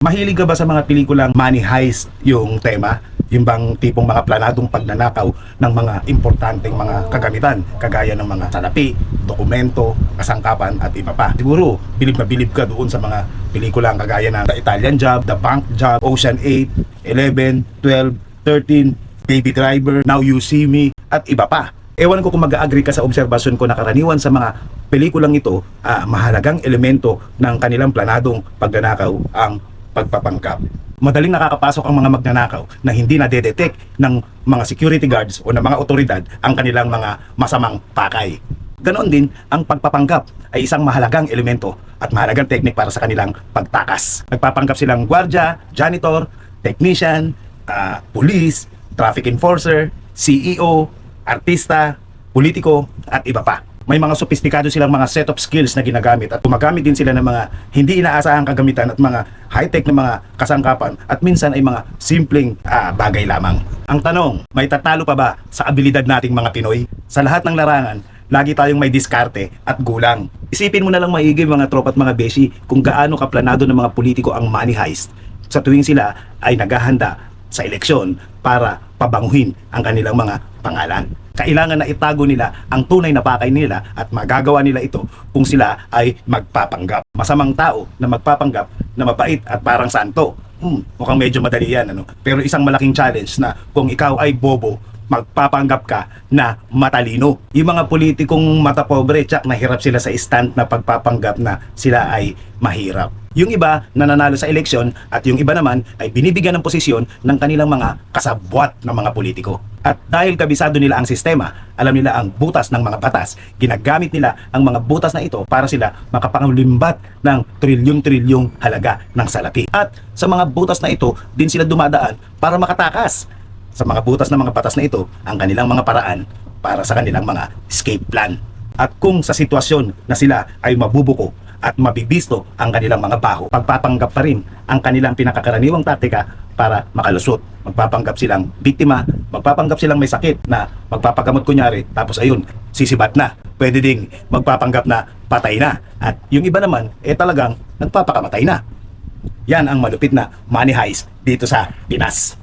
Mahilig ka ba sa mga pelikulang money heist yung tema? Yung bang tipong mga planadong pagnanakaw ng mga importanteng mga kagamitan, kagaya ng mga salapi, dokumento, kasangkapan at iba pa. Siguro, bilib na bilib ka doon sa mga pelikulang kagaya ng The Italian Job, The Bank Job, Ocean 8, 11, 12, 13, Baby Driver, Now You See Me, at iba pa. Ewan ko kung mag-agree ka sa obserbasyon ko na karaniwan sa mga pelikulang ito, mahalagang elemento ng kanilang planadong pagnanakaw ang pagpapangkap. Madaling nakakapasok ang mga magnanakaw na hindi na-detect ng mga security guards o ng mga otoridad ang kanilang mga masamang pakay. Ganon din, ang pagpapanggap ay isang mahalagang elemento at mahalagang teknik para sa kanilang pagtakas. Nagpapanggap silang gwardiya, janitor, technician, police, traffic enforcer, CEO, artista, politiko at iba pa. May mga sophisticado silang mga set of skills na ginagamit at gumagamit din sila ng mga hindi inaasahang kagamitan at mga high-tech na mga kasangkapan at minsan ay mga simpleng bagay lamang. Ang tanong, may tatalo pa ba sa abilidad nating mga Pinoy? Sa lahat ng larangan, lagi tayong may diskarte at gulang. Isipin mo na lang maigi mga tropa at mga beshi kung gaano kaplanado ng mga politiko ang money heist sa tuwing sila ay naghahanda sa eleksyon para pabanguhin ang kanilang mga pangalan. Kailangan na itago nila ang tunay na pakay nila at magagawa nila ito kung sila ay magpapanggap. Masamang tao na magpapanggap na mabait at parang santo. Mukhang medyo madali yan, ano? Pero isang malaking challenge na kung ikaw ay bobo, magpapanggap ka na matalino. Yung mga politikong mata pobre, tsak nahirap sila sa stand na pagpapanggap na sila ay mahirap. Yung iba nananalo sa eleksyon at yung iba naman ay binibigyan ng posisyon ng kanilang mga kasabwat ng mga politiko. At dahil kabisado nila ang sistema, alam nila ang butas ng mga batas, ginagamit nila ang mga butas na ito para sila makapangulimbat ng trilyon-trilyong halaga ng salapi. At sa mga butas na ito, din sila dumadaan para makatakas. Sa mga butas ng mga batas na ito, ang kanilang mga paraan para sa kanilang mga escape plan. At kung sa sitwasyon na sila ay mabubuko at mabibisto ang kanilang mga baho, pagpapanggap pa rin ang kanilang pinakakaraniwang taktika para makalusot. Magpapanggap silang biktima, magpapanggap silang may sakit na magpapagamot kunyari, tapos ayun, sisibat na. Pwede ding magpapanggap na patay na. At yung iba naman, talagang nagpapakamatay na. Yan ang malupit na money heist dito sa Pinas.